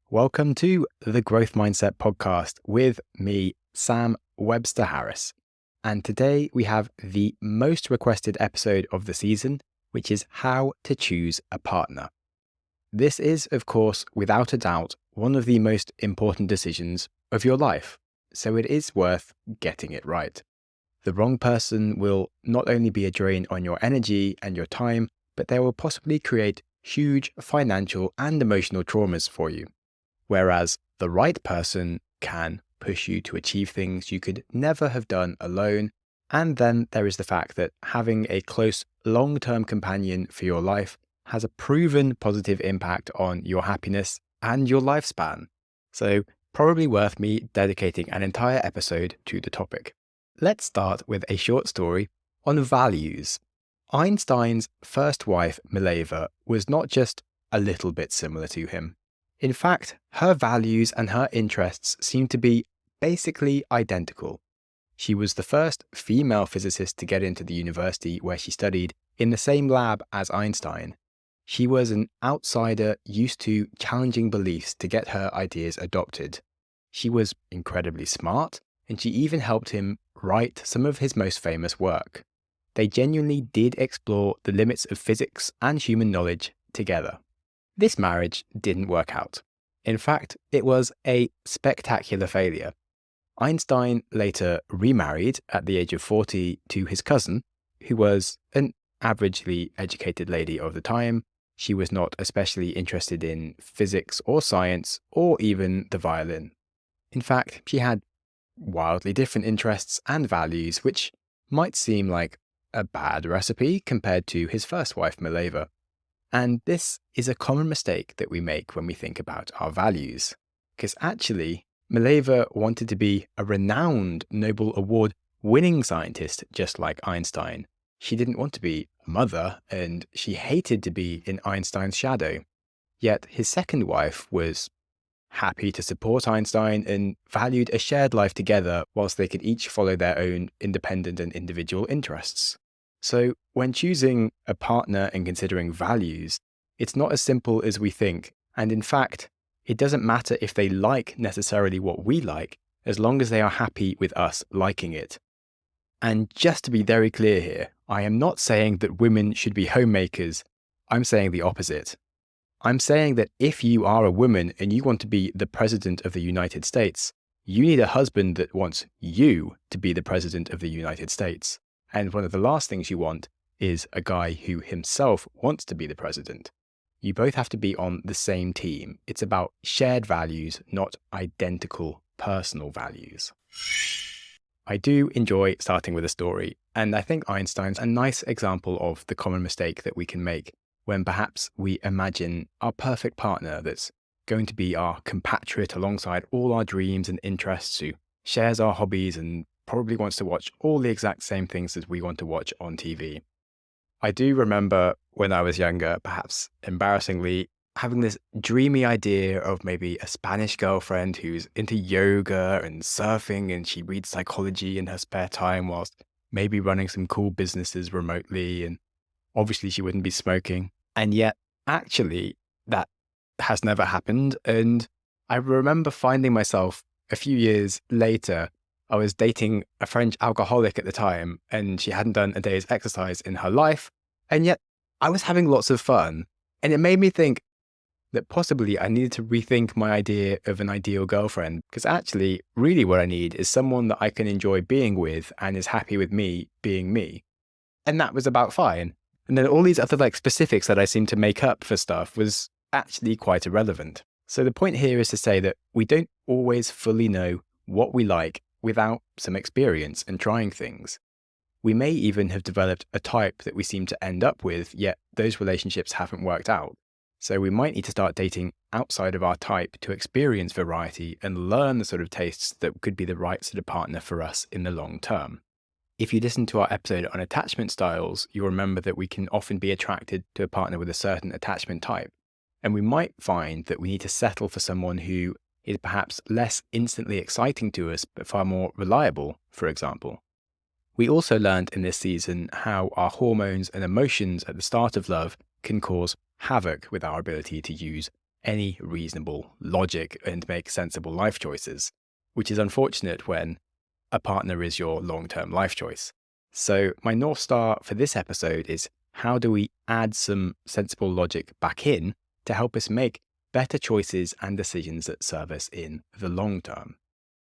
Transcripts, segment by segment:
Welcome to the Growth Mindset Podcast with me, Sam Webster Harris. And today we have the most requested episode of the season, which is how to choose a partner. This is, of course, without a doubt, one of the most important decisions of your life. So it is worth getting it right. The wrong person will not only be a drain on your energy and your time, but they will possibly create huge financial and emotional traumas for you. Whereas the right person can push you to achieve things you could never have done alone. And then there is the fact that having a close, long-term companion for your life has a proven positive impact on your happiness and your lifespan. So probably worth me dedicating an entire episode to the topic. Let's start with a short story on values. Einstein's first wife, Mileva, was not just a little bit similar to him. In fact, her values and her interests seem to be basically identical. She was the first female physicist to get into the university where she studied in the same lab as Einstein. She was an outsider used to challenging beliefs to get her ideas adopted. She was incredibly smart, and she even helped him write some of his most famous work. They genuinely did explore the limits of physics and human knowledge together. This marriage didn't work out. In fact, it was a spectacular failure. Einstein later remarried at the age of 40 to his cousin, who was an averagely educated lady of the time. She was not especially interested in physics or science or even the violin. In fact, she had wildly different interests and values, which might seem like a bad recipe compared to his first wife, Mileva. And this is a common mistake that we make when we think about our values. Because actually, Mileva wanted to be a renowned Nobel Award-winning scientist just like Einstein. She didn't want to be a mother, and she hated to be in Einstein's shadow. Yet his second wife was happy to support Einstein and valued a shared life together whilst they could each follow their own independent and individual interests. So when choosing a partner and considering values, it's not as simple as we think. And in fact, it doesn't matter if they like necessarily what we like, as long as they are happy with us liking it. And just to be very clear here, I am not saying that women should be homemakers. I'm saying the opposite. I'm saying that if you are a woman and you want to be the president of the United States, you need a husband that wants you to be the president of the United States. And one of the last things you want is a guy who himself wants to be the president. You both have to be on the same team. It's about shared values, not identical personal values. I do enjoy starting with a story, and I think Einstein's a nice example of the common mistake that we can make when perhaps we imagine our perfect partner that's going to be our compatriot alongside all our dreams and interests, who shares our hobbies and probably wants to watch all the exact same things as we want to watch on TV. I do remember when I was younger, perhaps embarrassingly, having this dreamy idea of maybe a Spanish girlfriend who's into yoga and surfing, and she reads psychology in her spare time whilst maybe running some cool businesses remotely, and obviously she wouldn't be smoking. And yet, actually, that has never happened. And I remember finding myself a few years later, I was dating a French alcoholic at the time, and she hadn't done a day's exercise in her life, and yet I was having lots of fun. And it made me think that possibly I needed to rethink my idea of an ideal girlfriend, because actually, really what I need is someone that I can enjoy being with and is happy with me being me. And that was about fine. And then all these other specifics that I seemed to make up for stuff was actually quite irrelevant. So the point here is to say that we don't always fully know what we like without some experience and trying things. We may even have developed a type that we seem to end up with, yet those relationships haven't worked out. So we might need to start dating outside of our type to experience variety and learn the sort of tastes that could be the right sort of partner for us in the long term. If you listen to our episode on attachment styles, you'll remember that we can often be attracted to a partner with a certain attachment type. And we might find that we need to settle for someone who is perhaps less instantly exciting to us, but far more reliable, for example. We also learned in this season how our hormones and emotions at the start of love can cause havoc with our ability to use any reasonable logic and make sensible life choices, which is unfortunate when a partner is your long-term life choice. So my North Star for this episode is, how do we add some sensible logic back in to help us make better choices and decisions that serve us in the long term?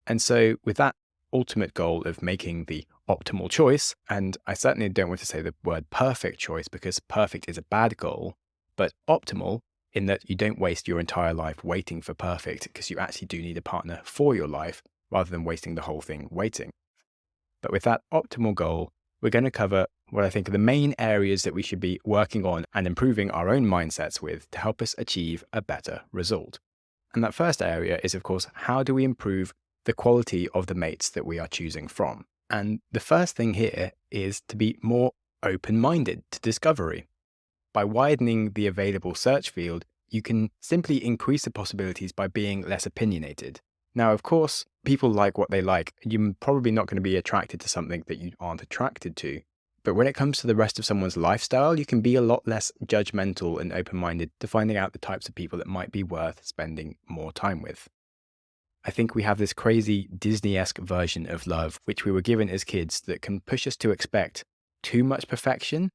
And so with that ultimate goal of making the optimal choice, and I certainly don't want to say the word perfect choice because perfect is a bad goal, but optimal in that you don't waste your entire life waiting for perfect, because you actually do need a partner for your life rather than wasting the whole thing waiting. But with that optimal goal, we're going to cover what I think are the main areas that we should be working on and improving our own mindsets with to help us achieve a better result. And that first area is, of course, how do we improve the quality of the mates that we are choosing from? And the first thing here is to be more open-minded to discovery. By widening the available search field, you can simply increase the possibilities by being less opinionated. Now, of course, people like what they like. You're probably not going to be attracted to something that you aren't attracted to. But when it comes to the rest of someone's lifestyle, you can be a lot less judgmental and open-minded to finding out the types of people that might be worth spending more time with. I think we have this crazy Disney-esque version of love, which we were given as kids, that can push us to expect too much perfection.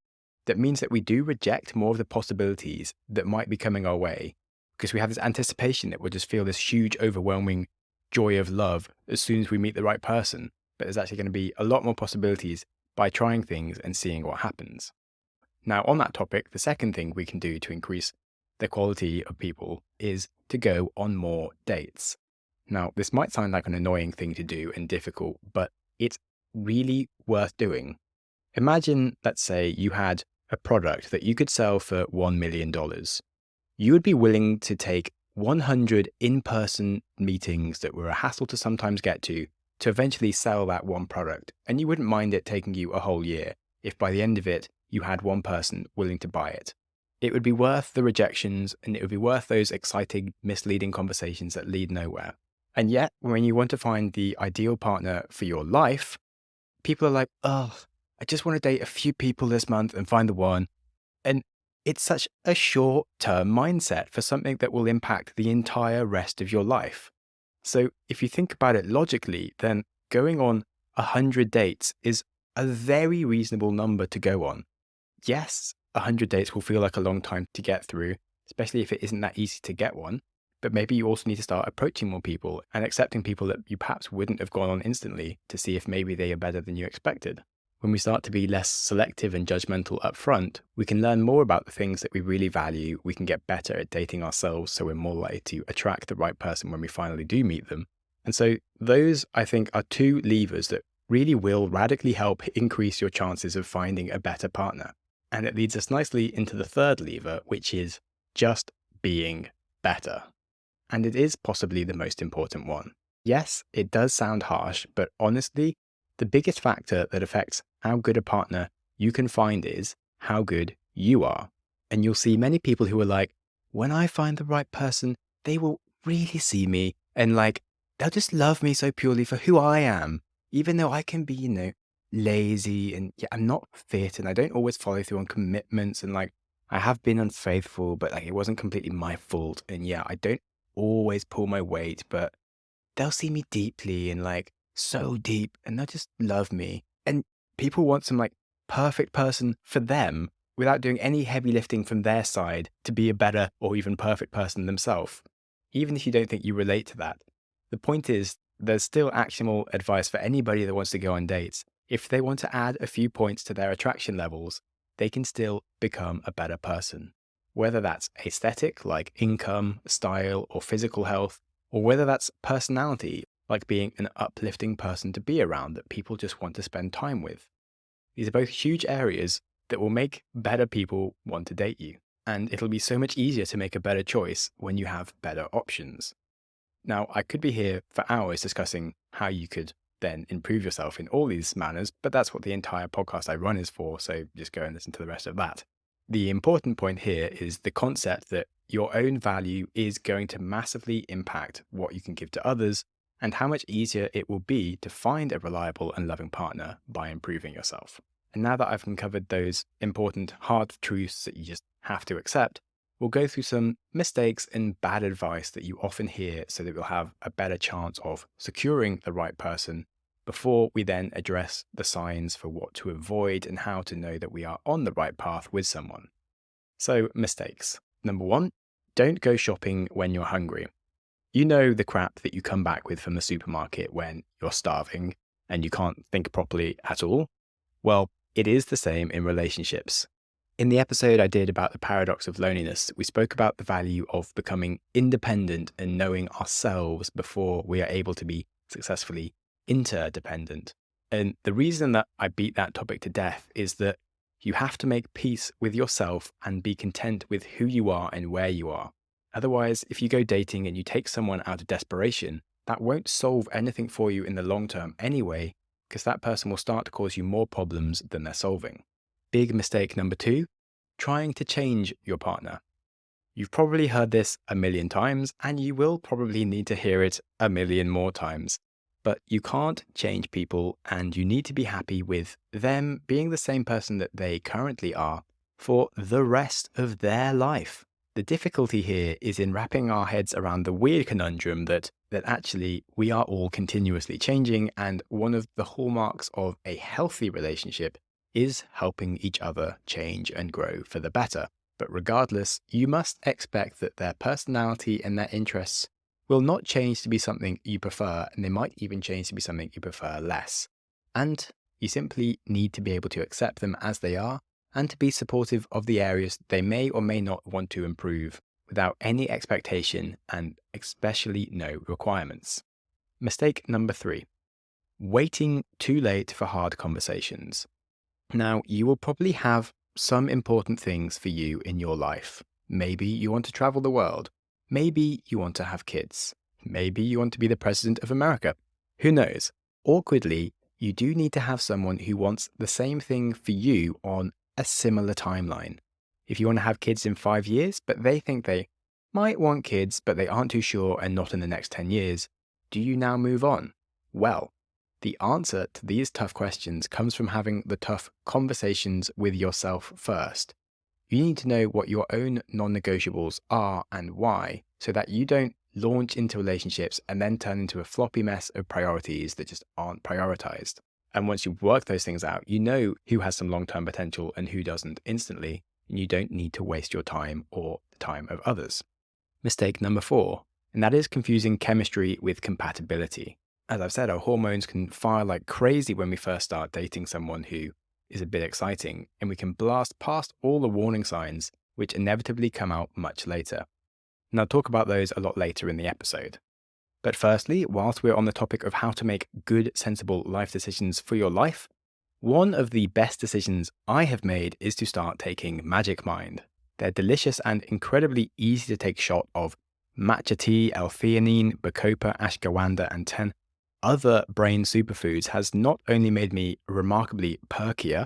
That means that we do reject more of the possibilities that might be coming our way, because we have this anticipation that we'll just feel this huge, overwhelming joy of love as soon as we meet the right person. But there's actually going to be a lot more possibilities by trying things and seeing what happens. Now, on that topic, the second thing we can do to increase the quality of people is to go on more dates. Now, this might sound like an annoying thing to do and difficult, but it's really worth doing. Imagine, let's say, you had a product that you could sell for $1 million. You would be willing to take 100 in-person meetings that were a hassle to sometimes get to eventually sell that one product. And you wouldn't mind it taking you a whole year if by the end of it, you had one person willing to buy it. It would be worth the rejections, and it would be worth those exciting, misleading conversations that lead nowhere. And yet, when you want to find the ideal partner for your life, people are like, oh, I just want to date a few people this month and find the one. And it's such a short-term mindset for something that will impact the entire rest of your life. So if you think about it logically, then going on 100 dates is a very reasonable number to go on. Yes, 100 dates will feel like a long time to get through, especially if it isn't that easy to get one. But maybe you also need to start approaching more people and accepting people that you perhaps wouldn't have gone on instantly to see if maybe they are better than you expected. When we start to be less selective and judgmental up front, we can learn more about the things that we really value. We can get better at dating ourselves, so we're more likely to attract the right person when we finally do meet them. And so those, I think, are two levers that really will radically help increase your chances of finding a better partner. And it leads us nicely into the third lever, which is just being better. And it is possibly the most important one. Yes, it does sound harsh, but honestly, the biggest factor that affects how good a partner you can find is how good you are. And you'll see many people who are like, when I find the right person, they will really see me and they'll just love me so purely for who I am, even though I can be, lazy and I'm not fit and I don't always follow through on commitments and I have been unfaithful, but it wasn't completely my fault. And I don't always pull my weight, but they'll see me deeply and so deep and they'll just love me. And people want some perfect person for them without doing any heavy lifting from their side to be a better or even perfect person themselves. Even if you don't think you relate to that, the point is there's still actionable advice for anybody that wants to go on dates. If they want to add a few points to their attraction levels, they can still become a better person. Whether that's aesthetic, like income, style, or physical health, or whether that's personality, like being an uplifting person to be around that people just want to spend time with. These are both huge areas that will make better people want to date you. And it'll be so much easier to make a better choice when you have better options. Now, I could be here for hours discussing how you could then improve yourself in all these manners, but that's what the entire podcast I run is for, so just go and listen to the rest of that. The important point here is the concept that your own value is going to massively impact what you can give to others and how much easier it will be to find a reliable and loving partner by improving yourself. And now that I've uncovered those important hard truths that you just have to accept, we'll go through some mistakes and bad advice that you often hear so that we'll have a better chance of securing the right person before we then address the signs for what to avoid and how to know that we are on the right path with someone. So, mistakes. Number 1, don't go shopping when you're hungry. You know the crap that you come back with from the supermarket when you're starving and you can't think properly at all? Well, it is the same in relationships. In the episode I did about the paradox of loneliness, we spoke about the value of becoming independent and knowing ourselves before we are able to be successfully interdependent. And the reason that I beat that topic to death is that you have to make peace with yourself and be content with who you are and where you are. Otherwise, if you go dating and you take someone out of desperation, that won't solve anything for you in the long term anyway, because that person will start to cause you more problems than they're solving. Big mistake number 2, trying to change your partner. You've probably heard this a million times, and you will probably need to hear it a million more times. But you can't change people, and you need to be happy with them being the same person that they currently are for the rest of their life. The difficulty here is in wrapping our heads around the weird conundrum that actually we are all continuously changing, and one of the hallmarks of a healthy relationship is helping each other change and grow for the better. But regardless, you must expect that their personality and their interests will not change to be something you prefer, and they might even change to be something you prefer less. And you simply need to be able to accept them as they are and to be supportive of the areas they may or may not want to improve without any expectation and especially no requirements. Mistake number 3, waiting too late for hard conversations. Now, you will probably have some important things for you in your life. Maybe you want to travel the world. Maybe you want to have kids. Maybe you want to be the president of America. Who knows? Awkwardly, you do need to have someone who wants the same thing for you on a similar timeline. If you want to have kids in 5 years, but they think they might want kids, but they aren't too sure and not in the next 10 years, do you now move on? Well, the answer to these tough questions comes from having the tough conversations with yourself first. You need to know what your own non-negotiables are and why, so that you don't launch into relationships and then turn into a floppy mess of priorities that just aren't prioritized. And once you work those things out, you know who has some long-term potential and who doesn't instantly, and you don't need to waste your time or the time of others. Mistake number 4, and that is confusing chemistry with compatibility. As I've said, our hormones can fire like crazy when we first start dating someone who is a bit exciting, and we can blast past all the warning signs, which inevitably come out much later. And I'll talk about those a lot later in the episode. But firstly, whilst we're on the topic of how to make good, sensible life decisions for your life, one of the best decisions I have made is to start taking Magic Mind. Their delicious and incredibly easy to take shot of matcha tea, L-theanine, bacopa, ashwagandha, and 10 other brain superfoods has not only made me remarkably perkier,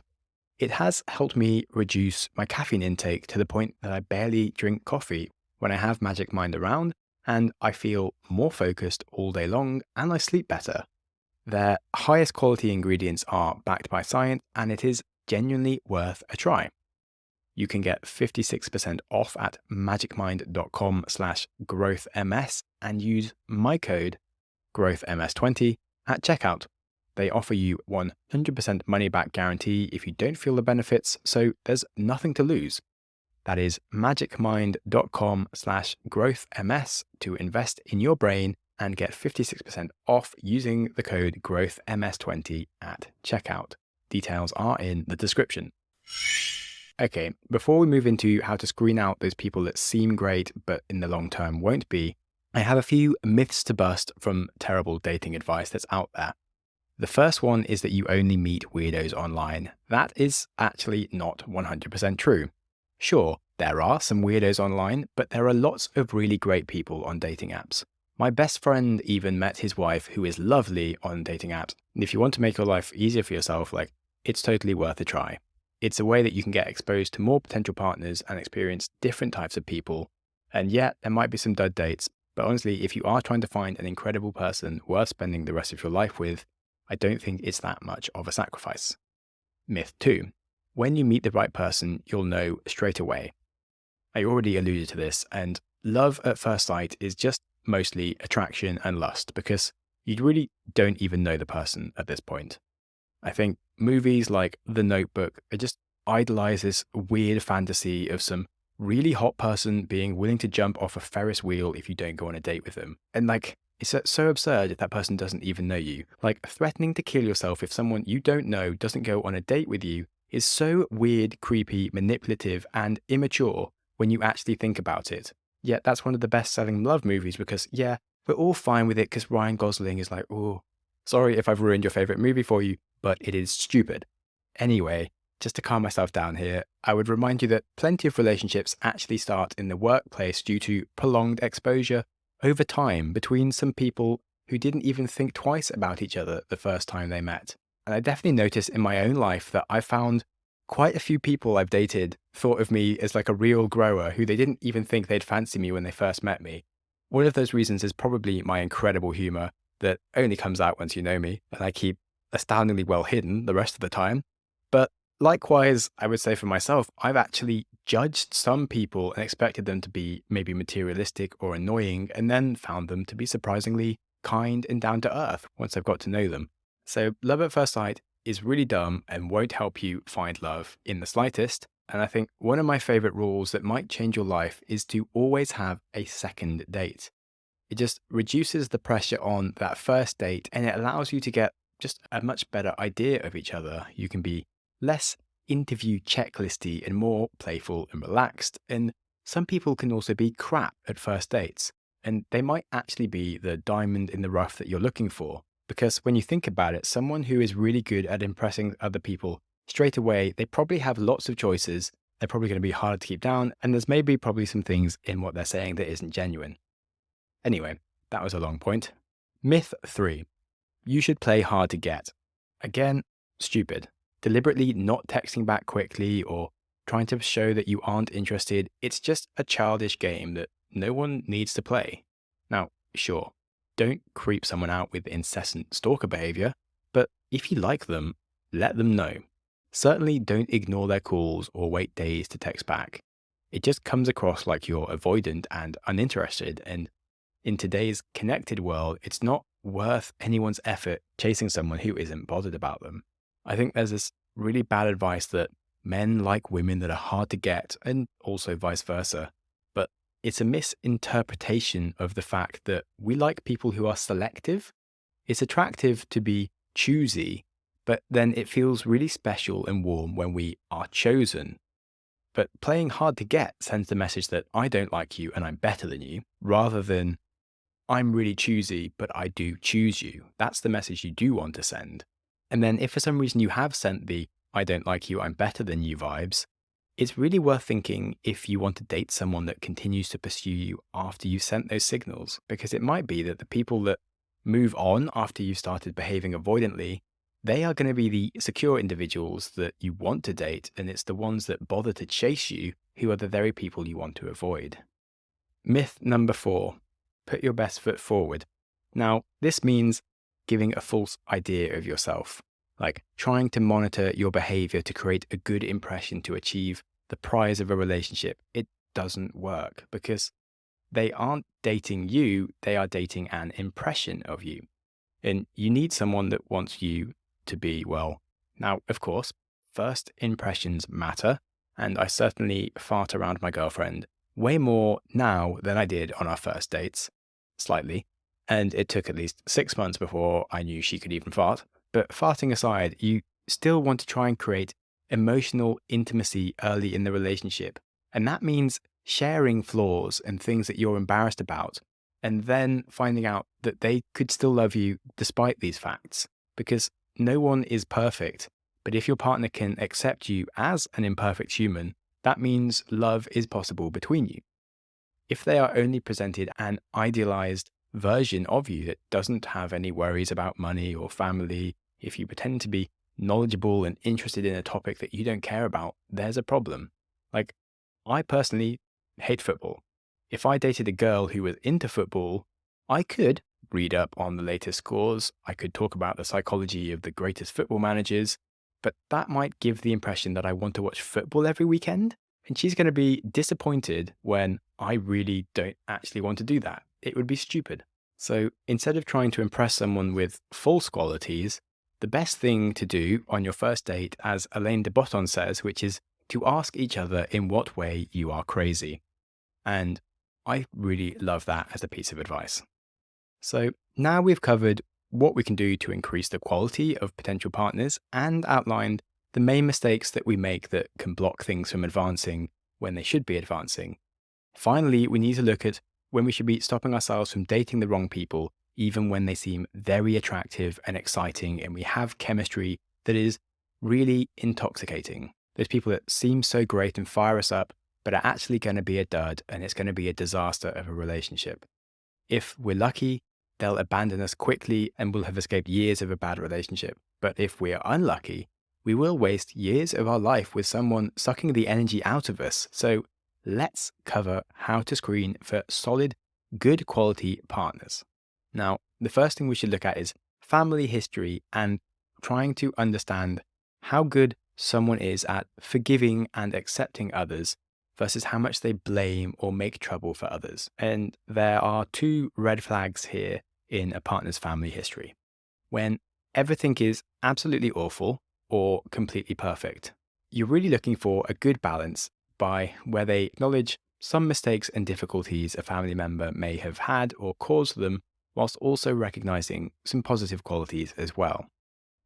it has helped me reduce my caffeine intake to the point that I barely drink coffee when I have Magic Mind around, and I feel more focused all day long and I sleep better. Their highest quality ingredients are backed by science, and it is genuinely worth a try. You can get 56% off at magicmind.com/growthms and use my code growthms20 at checkout. They offer you 100% money back guarantee if you don't feel the benefits, so there's nothing to lose. That is magicmind.com/growthms to invest in your brain and get 56% off using the code growthms20 at checkout. Details are in the description. Okay, before we move into how to screen out those people that seem great but in the long term won't be, I have a few myths to bust from terrible dating advice that's out there. The first one is that you only meet weirdos online. That is actually not 100% true. Sure, there are some weirdos online, but there are lots of really great people on dating apps. My best friend even met his wife, who is lovely, on dating apps. And if you want to make your life easier for yourself, it's totally worth a try. It's a way that you can get exposed to more potential partners and experience different types of people. And yet, there might be some dud dates, but honestly, if you are trying to find an incredible person worth spending the rest of your life with, I don't think it's that much of a sacrifice. Myth 2. When you meet the right person, you'll know straight away. I already alluded to this, and love at first sight is just mostly attraction and lust because you really don't even know the person at this point. I think movies like The Notebook are just idolize this weird fantasy of some really hot person being willing to jump off a Ferris wheel if you don't go on a date with them. And like, it's so absurd if that person doesn't even know you. Like, threatening to kill yourself if someone you don't know doesn't go on a date with you is so weird, creepy, manipulative, and immature when you actually think about it. Yet that's one of the best-selling love movies because, yeah, we're all fine with it because Ryan Gosling is like, oh, sorry if I've ruined your favorite movie for you, but it is stupid. Anyway, just to calm myself down here, I would remind you that plenty of relationships actually start in the workplace due to prolonged exposure over time between some people who didn't even think twice about each other the first time they met. And I definitely noticed in my own life that I found quite a few people I've dated thought of me as like a real grower who they didn't even think they'd fancy me when they first met me. One of those reasons is probably my incredible humor that only comes out once you know me, and I keep astoundingly well hidden the rest of the time. But likewise, I would say for myself, I've actually judged some people and expected them to be maybe materialistic or annoying, and then found them to be surprisingly kind and down to earth once I've got to know them. So love at first sight is really dumb and won't help you find love in the slightest. And I think one of my favorite rules that might change your life is to always have a second date. It just reduces the pressure on that first date and it allows you to get just a much better idea of each other. You can be less interview checklisty and more playful and relaxed. And some people can also be crap at first dates. And they might actually be the diamond in the rough that you're looking for. Because when you think about it, someone who is really good at impressing other people straight away, they probably have lots of choices. They're probably going to be hard to keep down. And there's maybe probably some things in what they're saying that isn't genuine. Anyway, that was a long point. Myth 3. You should play hard to get. Again, stupid. Deliberately not texting back quickly or trying to show that you aren't interested. It's just a childish game that no one needs to play. Now, sure, don't creep someone out with incessant stalker behavior, but if you like them, let them know. Certainly don't ignore their calls or wait days to text back. It just comes across like you're avoidant and uninterested, and in today's connected world, it's not worth anyone's effort chasing someone who isn't bothered about them. I think there's this really bad advice that men like women that are hard to get, and also vice versa. But it's a misinterpretation of the fact that we like people who are selective. It's attractive to be choosy, but then it feels really special and warm when we are chosen. But playing hard to get sends the message that I don't like you and I'm better than you, rather than I'm really choosy, but I do choose you. That's the message you do want to send. And then if for some reason you have sent the I don't like you, I'm better than you vibes, it's really worth thinking if you want to date someone that continues to pursue you after you've sent those signals, because it might be that the people that move on after you've started behaving avoidantly, they are going to be the secure individuals that you want to date, and it's the ones that bother to chase you who are the very people you want to avoid. Myth number 4. Put your best foot forward. Now, this means giving a false idea of yourself, like trying to monitor your behavior to create a good impression to achieve the prize of a relationship. It doesn't work because they aren't dating you, they are dating an impression of you. And you need someone that wants you to be well. Now, of course, first impressions matter, and I certainly fart around my girlfriend way more now than I did on our first dates, slightly. And it took at least 6 months before I knew she could even fart. But farting aside, you still want to try and create emotional intimacy early in the relationship. And that means sharing flaws and things that you're embarrassed about, and then finding out that they could still love you despite these facts. Because no one is perfect. But if your partner can accept you as an imperfect human, that means love is possible between you. If they are only presented an idealized version of you that doesn't have any worries about money or family, if you pretend to be knowledgeable and interested in a topic that you don't care about, there's a problem. Like, I personally hate football. If I dated a girl who was into football, I could read up on the latest scores, I could talk about the psychology of the greatest football managers, but that might give the impression that I want to watch football every weekend, And she's going to be disappointed when I really don't actually want to do that. It would be stupid. So instead of trying to impress someone with false qualities, the best thing to do on your first date, as Alain de Botton says, which is to ask each other in what way you are crazy. And I really love that as a piece of advice. So now we've covered what we can do to increase the quality of potential partners and outlined the main mistakes that we make that can block things from advancing when they should be advancing. Finally, we need to look at when we should be stopping ourselves from dating the wrong people, even when they seem very attractive and exciting and we have chemistry that is really intoxicating. Those people that seem so great and fire us up, but are actually going to be a dud and it's going to be a disaster of a relationship. If we're lucky, they'll abandon us quickly and we'll have escaped years of a bad relationship. But if we're unlucky, we will waste years of our life with someone sucking the energy out of us. So let's cover how to screen for solid, good quality partners. Now, the first thing we should look at is family history and trying to understand how good someone is at forgiving and accepting others versus how much they blame or make trouble for others. And there are two red flags here in a partner's family history. When everything is absolutely awful or completely perfect, you're really looking for a good balance by where they acknowledge some mistakes and difficulties a family member may have had or caused them, whilst also recognizing some positive qualities as well.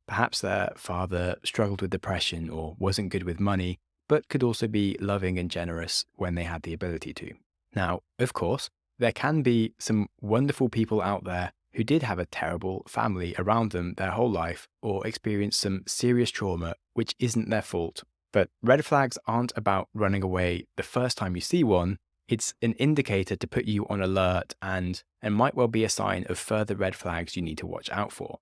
Perhaps their father struggled with depression or wasn't good with money, but could also be loving and generous when they had the ability to. Now, of course, there can be some wonderful people out there who did have a terrible family around them their whole life or experienced some serious trauma, which isn't their fault. But red flags aren't about running away the first time you see one. It's an indicator to put you on alert and might well be a sign of further red flags you need to watch out for.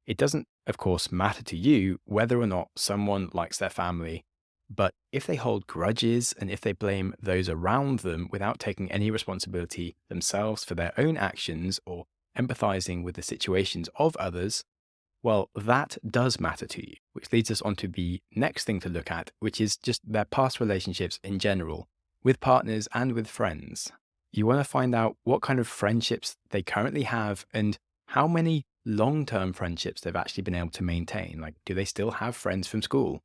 It doesn't, of course, matter to you whether or not someone likes their family, but if they hold grudges and if they blame those around them without taking any responsibility themselves for their own actions or empathizing with the situations of others, well, that does matter to you, which leads us on to the next thing to look at, which is just their past relationships in general, with partners and with friends. You want to find out what kind of friendships they currently have and how many long-term friendships they've actually been able to maintain. Like, do they still have friends from school?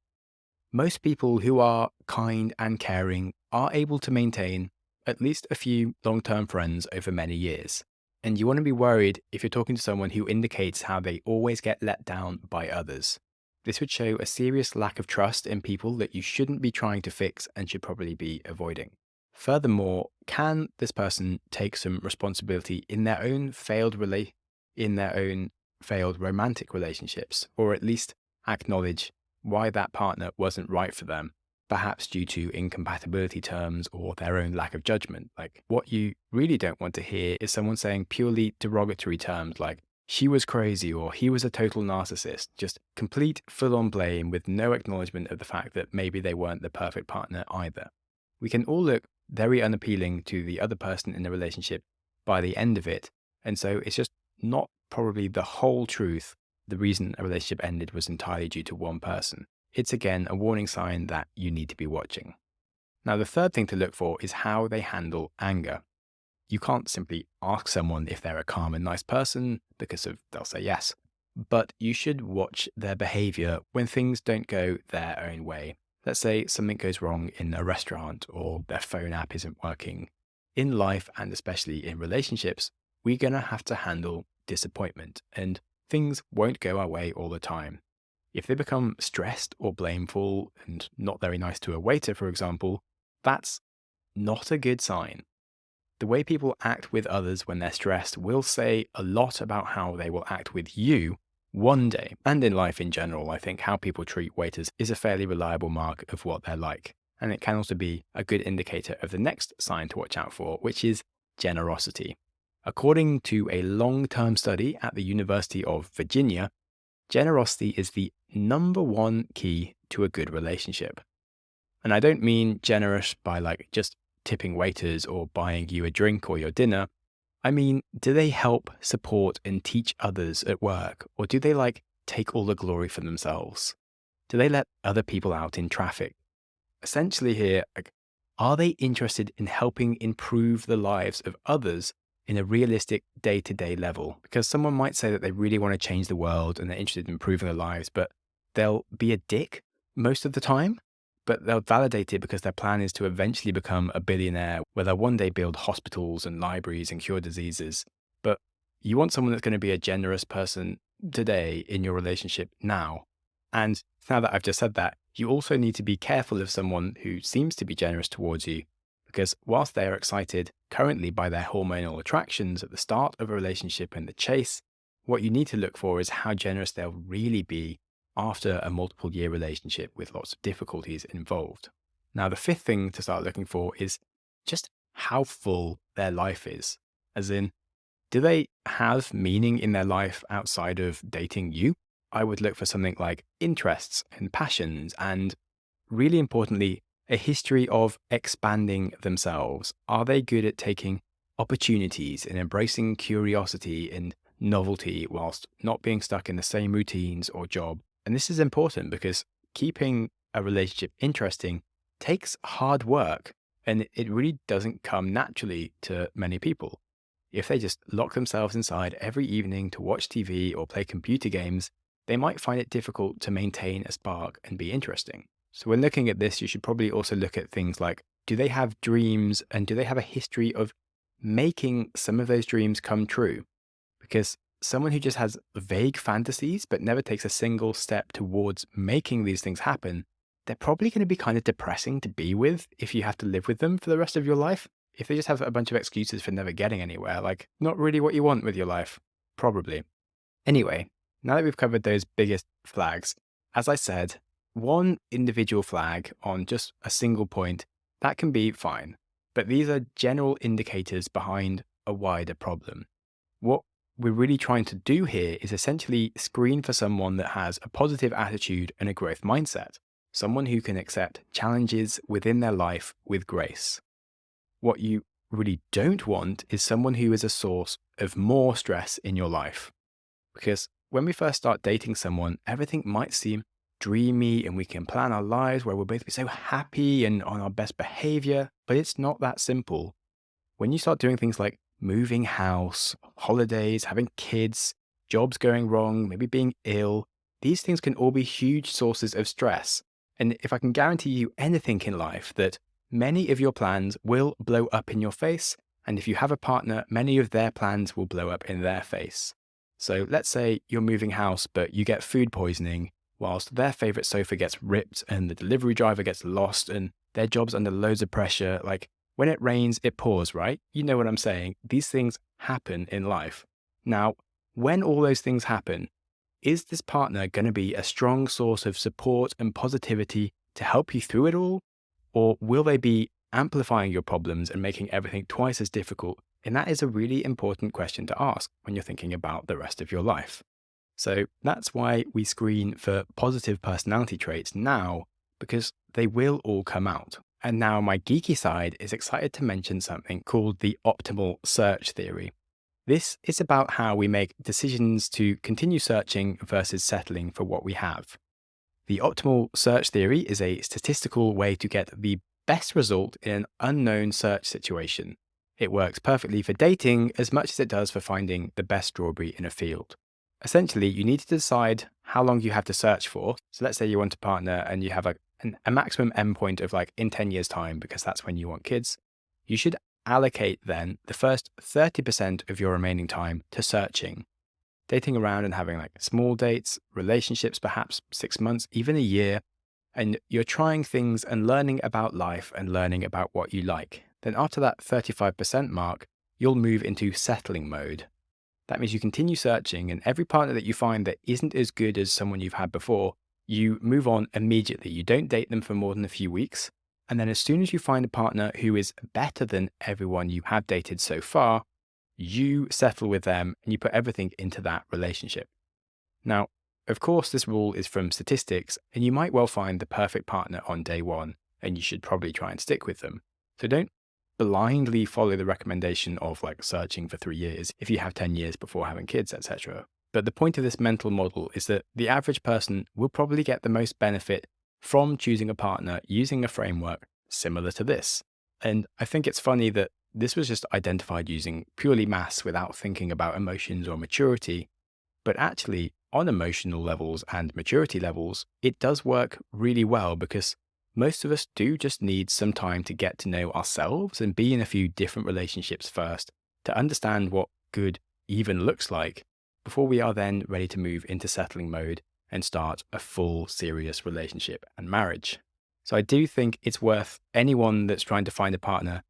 Most people who are kind and caring are able to maintain at least a few long-term friends over many years. And you want to be worried if you're talking to someone who indicates how they always get let down by others. This would show a serious lack of trust in people that you shouldn't be trying to fix and should probably be avoiding. Furthermore, can this person take some responsibility in their own failed romantic relationships, or at least acknowledge why that partner wasn't right for them, perhaps due to incompatibility terms or their own lack of judgment? Like, what you really don't want to hear is someone saying purely derogatory terms like, she was crazy or he was a total narcissist, just complete full-on blame with no acknowledgement of the fact that maybe they weren't the perfect partner either. We can all look very unappealing to the other person in the relationship by the end of it, and so it's just not probably the whole truth. The reason a relationship ended was entirely due to one person. It's again a warning sign that you need to be watching. Now, the third thing to look for is how they handle anger. You can't simply ask someone if they're a calm and nice person because they'll say yes, but you should watch their behavior when things don't go their own way. Let's say something goes wrong in a restaurant or their phone app isn't working. In life, and especially in relationships, we're going to have to handle disappointment, and things won't go our way all the time. If they become stressed or blameful and not very nice to a waiter, for example, that's not a good sign. The way people act with others when they're stressed will say a lot about how they will act with you one day. And in life in general, I think how people treat waiters is a fairly reliable mark of what they're like. And it can also be a good indicator of the next sign to watch out for, which is generosity. According to a long-term study at the University of Virginia, generosity is the number one key to a good relationship. And I don't mean generous by just tipping waiters or buying you a drink or your dinner. I mean, do they help, support, and teach others at work? Or do they take all the glory for themselves? Do they let other people out in traffic? Essentially here, Are they interested in helping improve the lives of others in a realistic day-to-day level? Because someone might say that they really want to change the world and they're interested in improving their lives, but they'll be a dick most of the time. But they'll validate it because their plan is to eventually become a billionaire, where they'll one day build hospitals and libraries and cure diseases. But you want someone that's going to be a generous person today in your relationship now. And now that I've just said that, you also need to be careful of someone who seems to be generous towards you, because whilst they are excited currently by their hormonal attractions at the start of a relationship and the chase, what you need to look for is how generous they'll really be after a multiple year relationship with lots of difficulties involved. Now, the fifth thing to start looking for is just how full their life is. As in, do they have meaning in their life outside of dating you? I would look for something like interests and passions, and really importantly, a history of expanding themselves. Are they good at taking opportunities and embracing curiosity and novelty whilst not being stuck in the same routines or job? And this is important because keeping a relationship interesting takes hard work, and it really doesn't come naturally to many people. If they just lock themselves inside every evening to watch TV or play computer games, they might find it difficult to maintain a spark and be interesting. So when looking at this, you should probably also look at things like, do they have dreams and do they have a history of making some of those dreams come true? Because someone who just has vague fantasies but never takes a single step towards making these things happen, they're probably going to be kind of depressing to be with if you have to live with them for the rest of your life. If they just have a bunch of excuses for never getting anywhere, like not really what you want with your life, probably. Anyway, now that we've covered those biggest flags, as I said, one individual flag on just a single point, that can be fine. But these are general indicators behind a wider problem. What we're really trying to do here is essentially screen for someone that has a positive attitude and a growth mindset, someone who can accept challenges within their life with grace. What you really don't want is someone who is a source of more stress in your life. Because when we first start dating someone, everything might seem dreamy and we can plan our lives where we'll both be so happy and on our best behavior, but it's not that simple. When you start doing things like moving house, holidays, having kids, jobs going wrong, maybe being ill, these things can all be huge sources of stress. And if I can guarantee you anything in life, that many of your plans will blow up in your face. And if you have a partner, many of their plans will blow up in their face. So let's say you're moving house, but you get food poisoning, whilst their favorite sofa gets ripped and the delivery driver gets lost and their job's under loads of pressure. Like when it rains, it pours, right? You know what I'm saying? These things happen in life. Now, when all those things happen, is this partner going to be a strong source of support and positivity to help you through it all? Or will they be amplifying your problems and making everything twice as difficult? And that is a really important question to ask when you're thinking about the rest of your life. So that's why we screen for positive personality traits now, because they will all come out. And now my geeky side is excited to mention something called the optimal search theory. This is about how we make decisions to continue searching versus settling for what we have. The optimal search theory is a statistical way to get the best result in an unknown search situation. It works perfectly for dating as much as it does for finding the best strawberry in a field. Essentially, you need to decide how long you have to search for. So let's say you want a partner and you have a maximum endpoint of like in 10 years' time, because that's when you want kids. You should allocate then the first 30% of your remaining time to searching, dating around and having like small dates, relationships, perhaps 6 months, even a year. And you're trying things and learning about life and learning about what you like. Then after that 35% mark, you'll move into settling mode. That means you continue searching, and every partner that you find that isn't as good as someone you've had before, you move on immediately. You don't date them for more than a few weeks. And then as soon as you find a partner who is better than everyone you have dated so far, you settle with them and you put everything into that relationship. Now, of course, this rule is from statistics, and you might well find the perfect partner on day one, and you should probably try and stick with them. So don't blindly follow the recommendation of like searching for 3 years if you have 10 years before having kids, etc. But the point of this mental model is that the average person will probably get the most benefit from choosing a partner using a framework similar to this. And I think it's funny that this was just identified using purely maths without thinking about emotions or maturity. But actually, on emotional levels and maturity levels, it does work really well because most of us do just need some time to get to know ourselves and be in a few different relationships first to understand what good even looks like before we are then ready to move into settling mode and start a full serious relationship and marriage. So I do think it's worth anyone that's trying to find a partner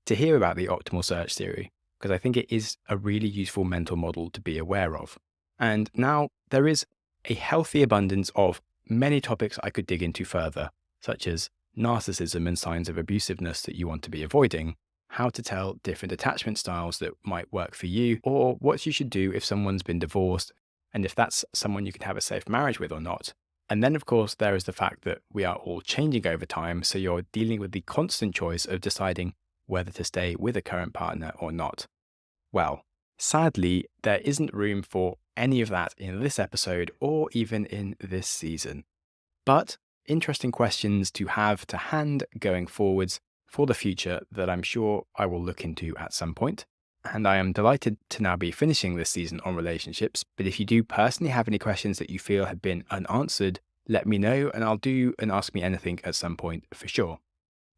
to hear about the optimal search theory, because I think it is a really useful mental model to be aware of. And now there is a healthy abundance of many topics I could dig into further, such as narcissism and signs of abusiveness that you want to be avoiding, how to tell different attachment styles that might work for you, or what you should do if someone's been divorced, and if that's someone you can have a safe marriage with or not. And then, of course, there is the fact that we are all changing over time, so you're dealing with the constant choice of deciding whether to stay with a current partner or not. Well, sadly, there isn't room for any of that in this episode or even in this season. But interesting questions to have to hand going forwards for the future that I'm sure I will look into at some point. And I am delighted to now be finishing this season on relationships. But if you do personally have any questions that you feel have been unanswered, let me know and I'll do an Ask Me Anything at some point for sure.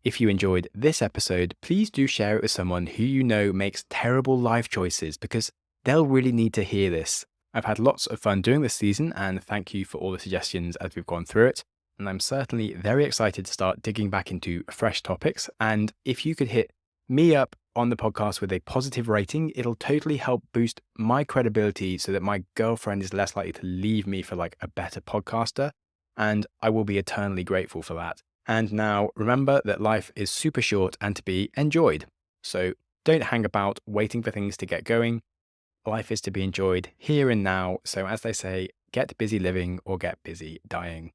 If you enjoyed this episode, please do share it with someone who you know makes terrible life choices because they'll really need to hear this. I've had lots of fun doing this season and thank you for all the suggestions as we've gone through it. And I'm certainly very excited to start digging back into fresh topics. And if you could hit me up on the podcast with a positive rating, it'll totally help boost my credibility so that my girlfriend is less likely to leave me for like a better podcaster. And I will be eternally grateful for that. And now remember that life is super short and to be enjoyed. So don't hang about waiting for things to get going. Life is to be enjoyed here and now. So as they say, get busy living or get busy dying.